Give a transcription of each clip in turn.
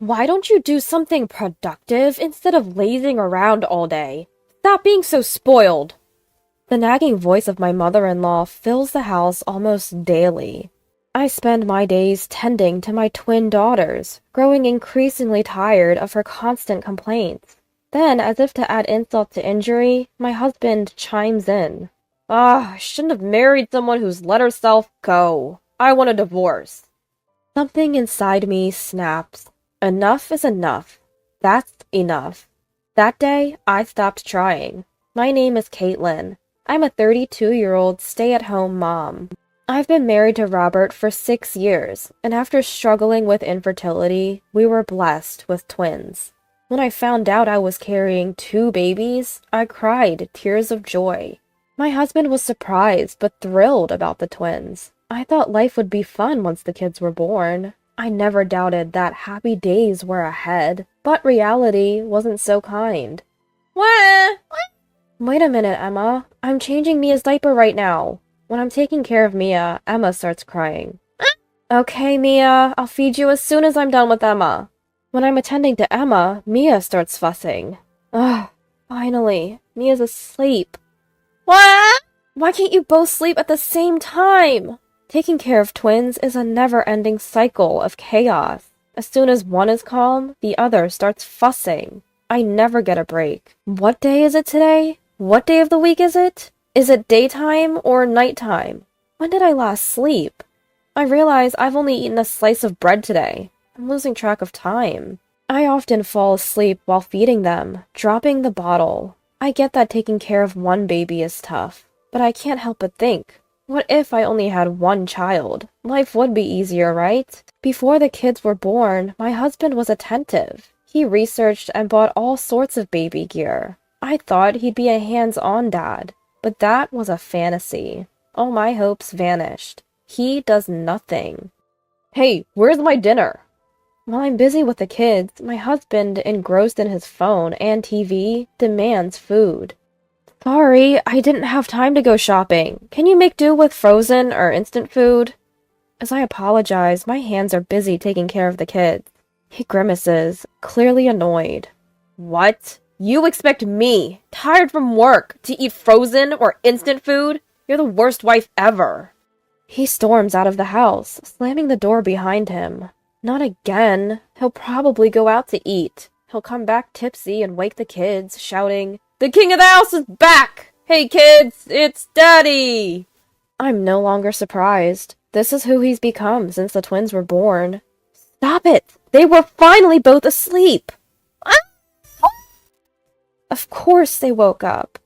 Why don't you do something productive instead of lazing around all day? Stop being so spoiled. The nagging voice of my mother-in-law fills the house almost daily. I spend my days tending to my twin daughters, growing increasingly tired of her constant complaints. Then, as if to add insult to injury, my husband chimes in. I shouldn't have married someone who's let herself go. I want a divorce. Something inside me snaps. Enough is enough. That's enough. That day, I stopped trying. My name is Caitlin. I'm a 32-year-old stay-at-home mom. I've been married to Robert for 6 years, and after struggling with infertility, we were blessed with twins. When I found out I was carrying 2 babies, I cried tears of joy. My husband was surprised but thrilled about the twins. I thought life would be fun once the kids were born. I never doubted that happy days were ahead, but reality wasn't so kind. Wah! Wait a minute, Emma. I'm changing Mia's diaper right now. When I'm taking care of Mia, Emma starts crying. Okay, Mia, I'll feed you as soon as I'm done with Emma. When I'm attending to Emma, Mia starts fussing. Ugh, finally, Mia's asleep. What? Why can't you both sleep at the same time? Taking care of twins is a never-ending cycle of chaos. As soon as one is calm, the other starts fussing. I never get a break. What day is it today? What day of the week is it? Is it daytime or nighttime? When did I last sleep? I realize I've only eaten a slice of bread today. I'm losing track of time. I often fall asleep while feeding them, dropping the bottle. I get that taking care of one baby is tough, but I can't help but think, what if I only had one child? Life would be easier, right? Before the kids were born, my husband was attentive. He researched and bought all sorts of baby gear. I thought he'd be a hands-on dad, but that was a fantasy. All my hopes vanished. He does nothing. Hey, where's my dinner? While I'm busy with the kids, my husband, engrossed in his phone and TV, demands food. Sorry, I didn't have time to go shopping. Can you make do with frozen or instant food? As I apologize, my hands are busy taking care of the kids. He grimaces, clearly annoyed. What? You expect me, tired from work, to eat frozen or instant food? You're the worst wife ever. He storms out of the house, slamming the door behind him. Not again. He'll probably go out to eat. He'll come back tipsy and wake the kids, shouting, "The king of the house is back! Hey kids, it's Daddy!" I'm no longer surprised. This is who he's become since the twins were born. Stop it! They were finally both asleep! Of course they woke up.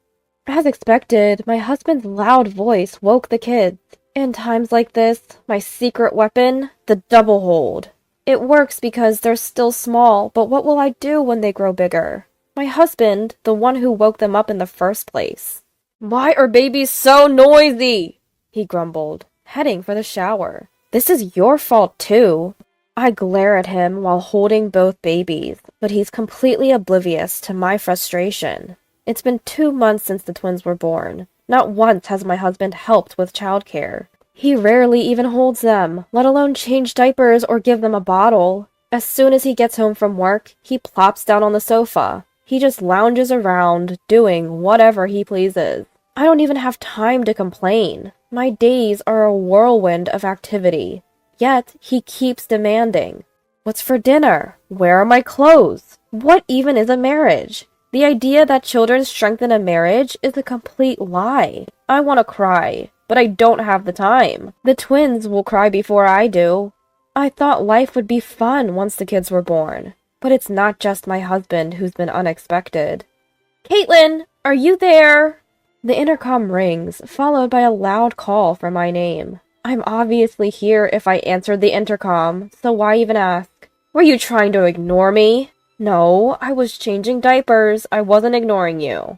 As expected, my husband's loud voice woke the kids. In times like this, my secret weapon, the double hold. It works because they're still small, but what will I do when they grow bigger? My husband, the one who woke them up in the first place. Why are babies so noisy? He grumbled, heading for the shower. This is your fault too. I glare at him while holding both babies, but he's completely oblivious to my frustration. It's been 2 months since the twins were born. Not once has my husband helped with childcare. He rarely even holds them, let alone change diapers or give them a bottle. As soon as he gets home from work, he plops down on the sofa. He just lounges around, doing whatever he pleases. I don't even have time to complain. My days are a whirlwind of activity. Yet, he keeps demanding. What's for dinner? Where are my clothes? What even is a marriage? The idea that children strengthen a marriage is a complete lie. I want to cry, but I don't have the time. The twins will cry before I do. I thought life would be fun once the kids were born. But it's not just my husband who's been unexpected. Caitlin, are you there? The intercom rings, followed by a loud call for my name. I'm obviously here if I answered the intercom, so why even ask? Were you trying to ignore me? No, I was changing diapers. I wasn't ignoring you.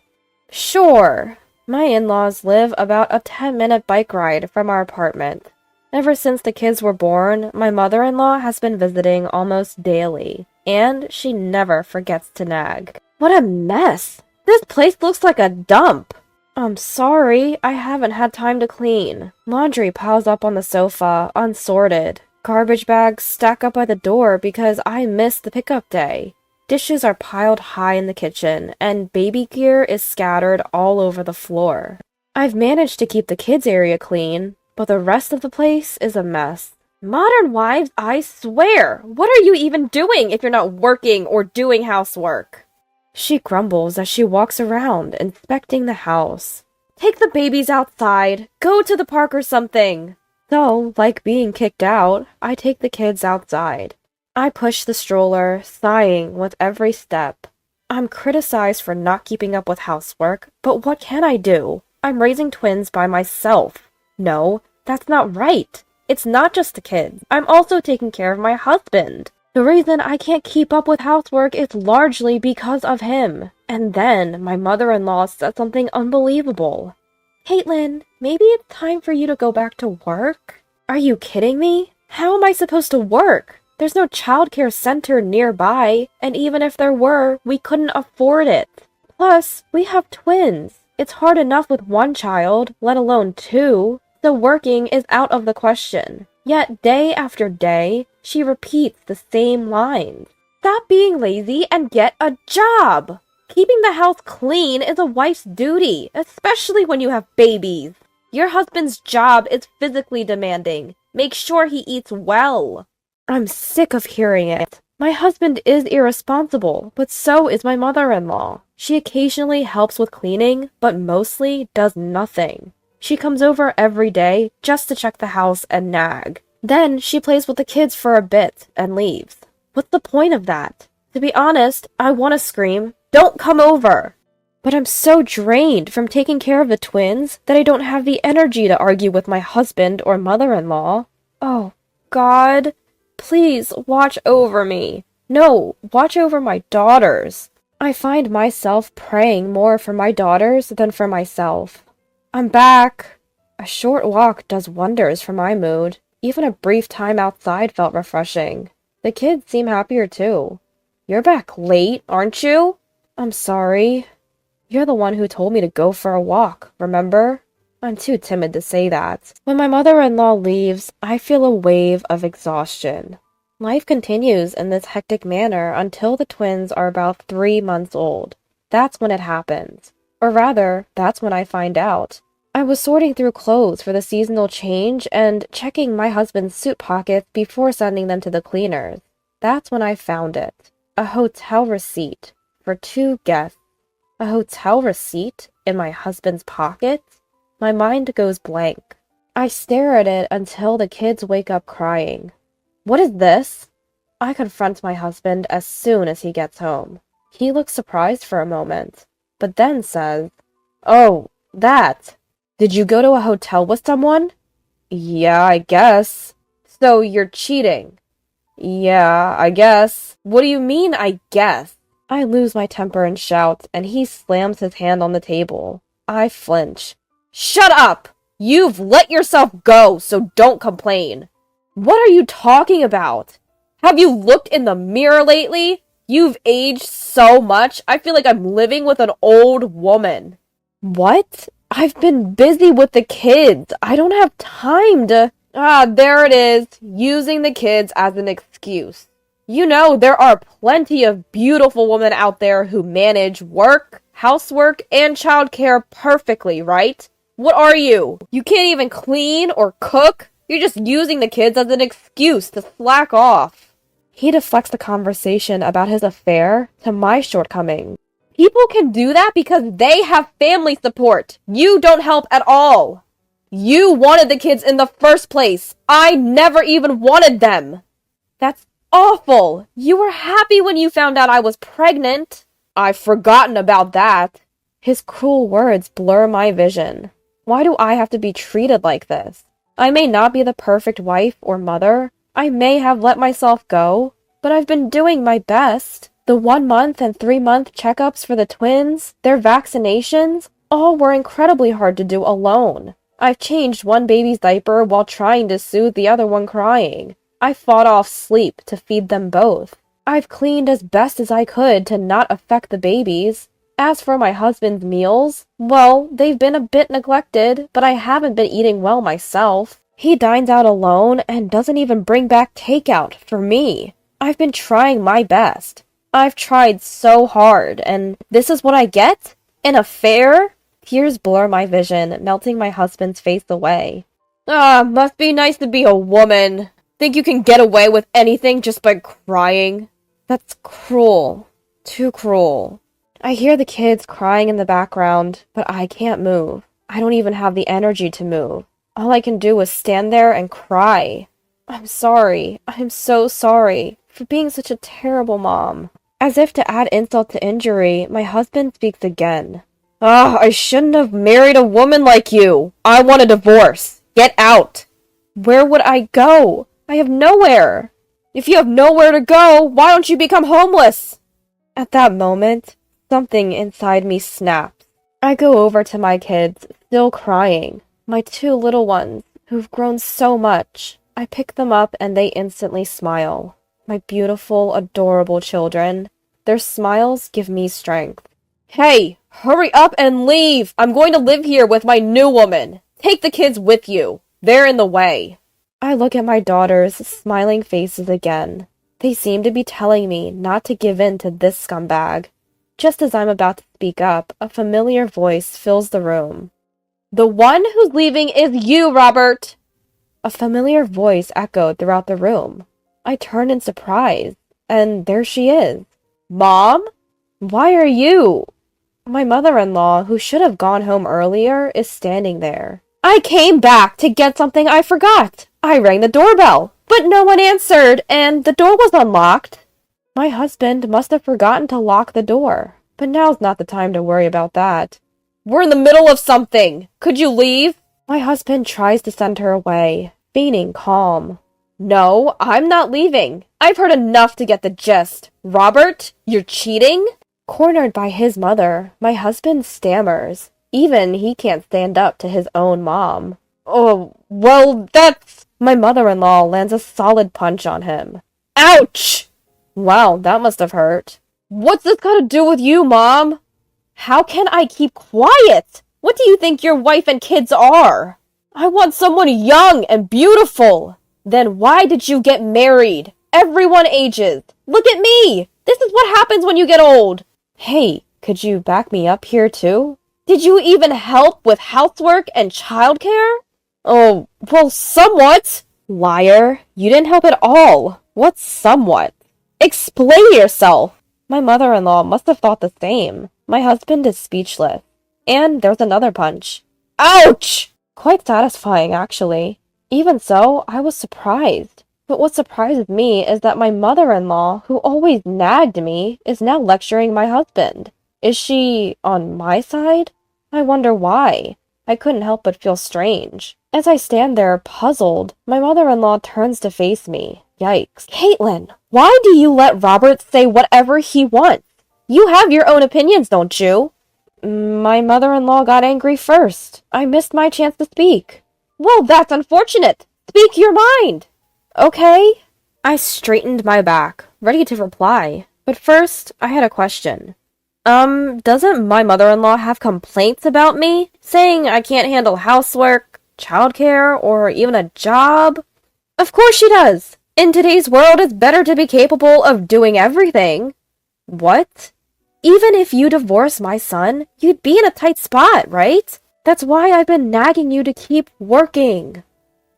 Sure. My in-laws live about a 10-minute bike ride from our apartment. Ever since the kids were born, my mother-in-law has been visiting almost daily, and she never forgets to nag. What a mess! This place looks like a dump! I'm sorry, I haven't had time to clean. Laundry piles up on the sofa, unsorted. Garbage bags stack up by the door because I missed the pickup day. Dishes are piled high in the kitchen, and baby gear is scattered all over the floor. I've managed to keep the kids' area clean, but the rest of the place is a mess. Modern wives, I swear! What are you even doing if you're not working or doing housework? She grumbles as she walks around, inspecting the house. Take the babies outside. Go to the park or something. So, like being kicked out, I take the kids outside. I push the stroller, sighing with every step. I'm criticized for not keeping up with housework, but what can I do? I'm raising twins by myself. No, that's not right. It's not just the kids. I'm also taking care of my husband. The reason I can't keep up with housework is largely because of him. And then my mother-in-law said something unbelievable. Caitlin, maybe it's time for you to go back to work? Are you kidding me? How am I supposed to work? There's no childcare center nearby, and even if there were, we couldn't afford it. Plus, we have twins. It's hard enough with one child, let alone two, so working is out of the question. Yet day after day, she repeats the same lines. Stop being lazy and get a job! Keeping the house clean is a wife's duty, especially when you have babies. Your husband's job is physically demanding. Make sure he eats well. I'm sick of hearing it. My husband is irresponsible, but so is my mother-in-law. She occasionally helps with cleaning, but mostly does nothing. She comes over every day just to check the house and nag. Then she plays with the kids for a bit and leaves. What's the point of that? To be honest, I want to scream, "Don't come over!" But I'm so drained from taking care of the twins that I don't have the energy to argue with my husband or mother-in-law. Oh, God, please watch over me. No, watch over my daughters. I find myself praying more for my daughters than for myself. I'm back. A short walk does wonders for my mood. Even a brief time outside felt refreshing. The kids seem happier too. You're back late, aren't you? I'm sorry. You're the one who told me to go for a walk, remember? I'm too timid to say that. When my mother-in-law leaves, I feel a wave of exhaustion. Life continues in this hectic manner until the twins are about 3 months old. That's when it happens. Or rather, that's when I find out. I was sorting through clothes for the seasonal change and checking my husband's suit pockets before sending them to the cleaners. That's when I found it. A hotel receipt for 2 guests. A hotel receipt in my husband's pocket? My mind goes blank. I stare at it until the kids wake up crying. What is this? I confront my husband as soon as he gets home. He looks surprised for a moment, but then says, "Oh, that. Did you go to a hotel with someone?" "Yeah, I guess." "So you're cheating?" "Yeah, I guess." "What do you mean, I guess?" I lose my temper and shout, and he slams his hand on the table. I flinch. "Shut up! You've let yourself go, so don't complain." "What are you talking about? Have you looked in the mirror lately? You've aged so much, I feel like I'm living with an old woman." "What? I've been busy with the kids. I don't have time to—" "Ah, there it is, using the kids as an excuse. You know, there are plenty of beautiful women out there who manage work, housework, and childcare perfectly, right? What are you? You can't even clean or cook? You're just using the kids as an excuse to slack off." He deflects the conversation about his affair to my shortcomings. People can do that because they have family support. You don't help at all. You wanted the kids in the first place. I never even wanted them. That's awful. You were happy when you found out I was pregnant. I've forgotten about that. His cruel words blur my vision. Why do I have to be treated like this? I may not be the perfect wife or mother. I may have let myself go, but I've been doing my best. The 1-month and 3-month checkups for the twins, their vaccinations, all were incredibly hard to do alone. I've changed one baby's diaper while trying to soothe the other one crying. I fought off sleep to feed them both. I've cleaned as best as I could to not affect the babies. As for my husband's meals, well, they've been a bit neglected, but I haven't been eating well myself. He dines out alone and doesn't even bring back takeout for me. I've been trying my best. I've tried so hard, and this is what I get? An affair? Tears blur my vision, melting my husband's face away. Must be nice to be a woman. Think you can get away with anything just by crying? That's cruel. Too cruel. I hear the kids crying in the background, but I can't move. I don't even have the energy to move. All I can do is stand there and cry. I'm sorry. I'm so sorry for being such a terrible mom. As if to add insult to injury, my husband speaks again. I shouldn't have married a woman like you. I want a divorce. Get out. Where would I go? I have nowhere. If you have nowhere to go, why don't you become homeless? At that moment, something inside me snaps. I go over to my kids, still crying. My two little ones, who've grown so much. I pick them up and they instantly smile. My beautiful, adorable children. Their smiles give me strength. Hey, hurry up and leave! I'm going to live here with my new woman. Take the kids with you. They're in the way. I look at my daughters' smiling faces again. They seem to be telling me not to give in to this scumbag. Just as I'm about to speak up, a familiar voice fills the room. The one who's leaving is you, Robert! A familiar voice echoed throughout the room. I turn in surprise, and there she is. Mom? Why are you? My mother-in-law, who should have gone home earlier, is standing there. I came back to get something I forgot. I rang the doorbell, but no one answered, and the door was unlocked. My husband must have forgotten to lock the door, but now's not the time to worry about that. We're in the middle of something. Could you leave? My husband tries to send her away, feigning calm. No, I'm not leaving. I've heard enough to get the gist. Robert, you're cheating? Cornered by his mother, my husband stammers. Even he can't stand up to his own mom. Oh, well, that's... My mother-in-law lands a solid punch on him. Ouch! Wow, that must have hurt. What's this got to do with you, Mom? How can I keep quiet? What do you think your wife and kids are? I want someone young and beautiful. Then why did you get married? Everyone ages. Look at me. This is what happens when you get old. Hey, could you back me up here too? Did you even help with housework and childcare? Oh, well, somewhat. Liar, you didn't help at all. What's somewhat? Explain yourself. My mother-in-law must have thought the same. My husband is speechless. And there's another punch. Ouch! Quite satisfying, actually. Even so, I was surprised. But what surprises me is that my mother-in-law, who always nagged me, is now lecturing my husband. Is she on my side? I wonder why. I couldn't help but feel strange. As I stand there, puzzled, my mother-in-law turns to face me. Yikes. Caitlin, why do you let Robert say whatever he wants? You have your own opinions, don't you? My mother-in-law got angry first. I missed my chance to speak. Well, that's unfortunate. Speak your mind. Okay. I straightened my back, ready to reply. But first, I had a question. Doesn't my mother-in-law have complaints about me? Saying I can't handle housework, childcare, or even a job? Of course she does. In today's world, it's better to be capable of doing everything. What? Even if you divorce my son, you'd be in a tight spot, right? That's why I've been nagging you to keep working.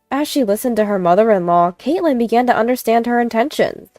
As she listened to her mother-in-law, Caitlin began to understand her intentions.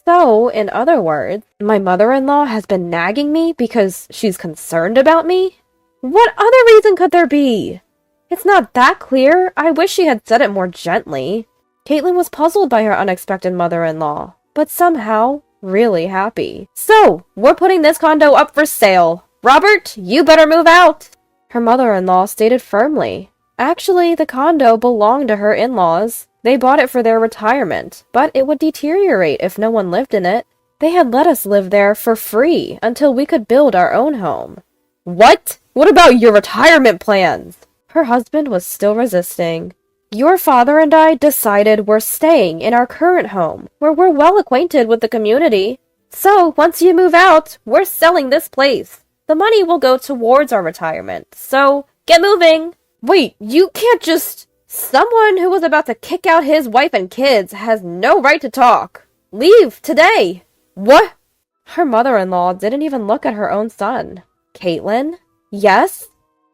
So, in other words, my mother-in-law has been nagging me because she's concerned about me? What other reason could there be? It's not that clear. I wish she had said it more gently. Caitlin was puzzled by her unexpected mother-in-law, but somehow really happy. So, we're putting this condo up for sale. Robert, you better move out. Her mother-in-law stated firmly. Actually, the condo belonged to her in-laws. They bought it for their retirement, but it would deteriorate if no one lived in it. They had let us live there for free until we could build our own home. What? What about your retirement plans? Her husband was still resisting. Your father and I decided we're staying in our current home, where we're well acquainted with the community. So, once you move out, we're selling this place. The money will go towards our retirement, so get moving. Wait, you can't just... Someone who was about to kick out his wife and kids has no right to talk. Leave today. What? Her mother-in-law didn't even look at her own son. Caitlin? Yes?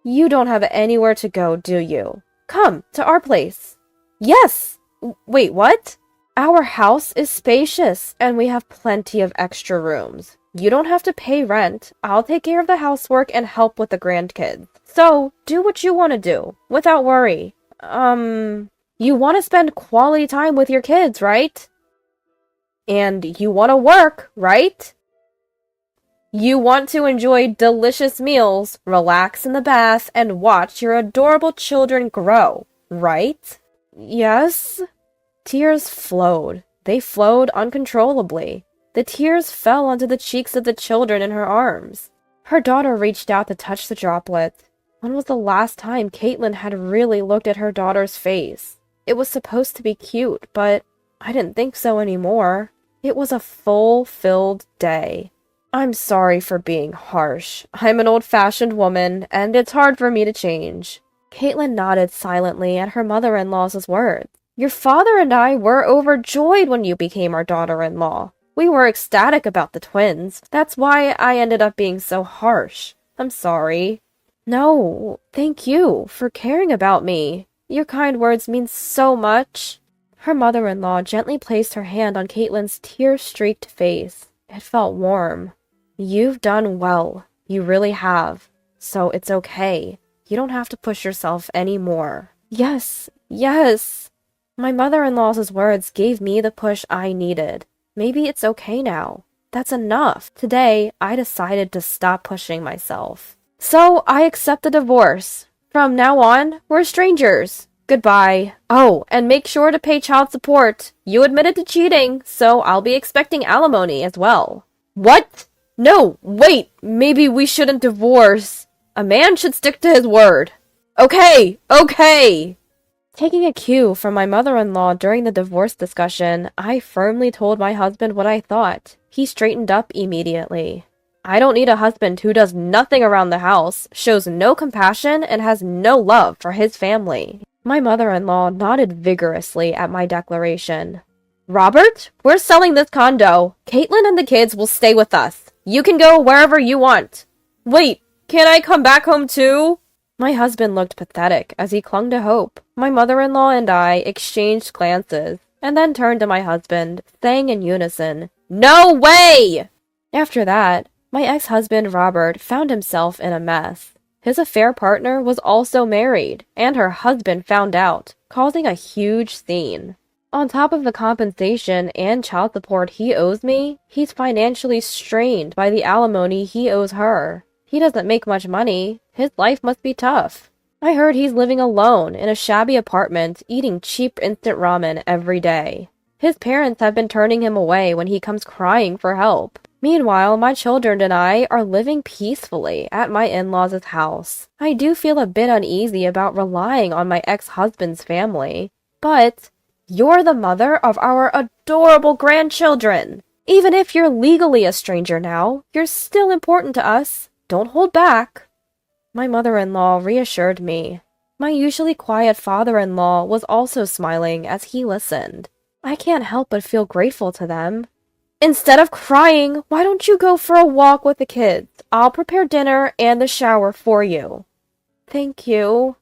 You don't have anywhere to go, do you? Come to our place. Yes! Wait, what? Our house is spacious, and we have plenty of extra rooms. You don't have to pay rent. I'll take care of the housework and help with the grandkids. So, do what you want to do, without worry. You want to spend quality time with your kids, right? And you want to work, right? You want to enjoy delicious meals, relax in the bath, and watch your adorable children grow, right? Yes? Tears flowed. They flowed uncontrollably. The tears fell onto the cheeks of the children in her arms. Her daughter reached out to touch the droplet. When was the last time Caitlin had really looked at her daughter's face? It was supposed to be cute, but I didn't think so anymore. It was a full-filled day. I'm sorry for being harsh. I'm an old-fashioned woman, and it's hard for me to change. Caitlin nodded silently at her mother-in-law's words. Your father and I were overjoyed when you became our daughter-in-law. We were ecstatic about the twins. That's why I ended up being so harsh. I'm sorry. No, thank you for caring about me. Your kind words mean so much. Her mother-in-law gently placed her hand on Caitlin's tear-streaked face. It felt warm. You've done well. You really have. So it's okay. You don't have to push yourself anymore. Yes, yes. My mother-in-law's words gave me the push I needed. Maybe it's okay now. That's enough. Today, I decided to stop pushing myself. So I accept the divorce. From now on, we're strangers. Goodbye. Oh, and make sure to pay child support. You admitted to cheating, so I'll be expecting alimony as well. What? No, wait. Maybe we shouldn't divorce. A man should stick to his word. Okay. Taking a cue from my mother-in-law during the divorce discussion, I firmly told my husband what I thought. He straightened up immediately. I don't need a husband who does nothing around the house, shows no compassion, and has no love for his family. My mother-in-law nodded vigorously at my declaration. Robert, we're selling this condo. Caitlin and the kids will stay with us. You can go wherever you want. Wait, can I come back home too? My husband looked pathetic as he clung to hope. My mother-in-law and I exchanged glances, and then turned to my husband, saying in unison, No way! After that, my ex-husband Robert found himself in a mess. His affair partner was also married, and her husband found out, causing a huge scene. On top of the compensation and child support he owes me, he's financially strained by the alimony he owes her. He doesn't make much money. His life must be tough. I heard he's living alone in a shabby apartment, eating cheap instant ramen every day. His parents have been turning him away when he comes crying for help. Meanwhile, my children and I are living peacefully at my in-laws' house. I do feel a bit uneasy about relying on my ex-husband's family. But you're the mother of our adorable grandchildren. Even if you're legally a stranger now, you're still important to us. Don't hold back. My mother-in-law reassured me. My usually quiet father-in-law was also smiling as he listened. I can't help but feel grateful to them. Instead of crying, why don't you go for a walk with the kids? I'll prepare dinner and the shower for you. Thank you.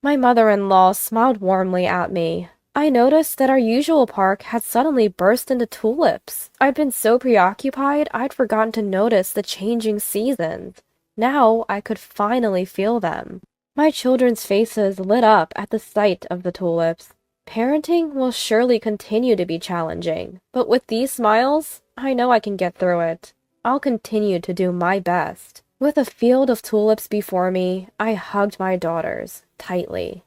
My mother-in-law smiled warmly at me. I noticed that our usual park had suddenly burst into tulips. I'd been so preoccupied, I'd forgotten to notice the changing seasons. Now I could finally feel them. My children's faces lit up at the sight of the tulips. Parenting will surely continue to be challenging, but with these smiles, I know I can get through it. I'll continue to do my best. With a field of tulips before me, I hugged my daughters tightly.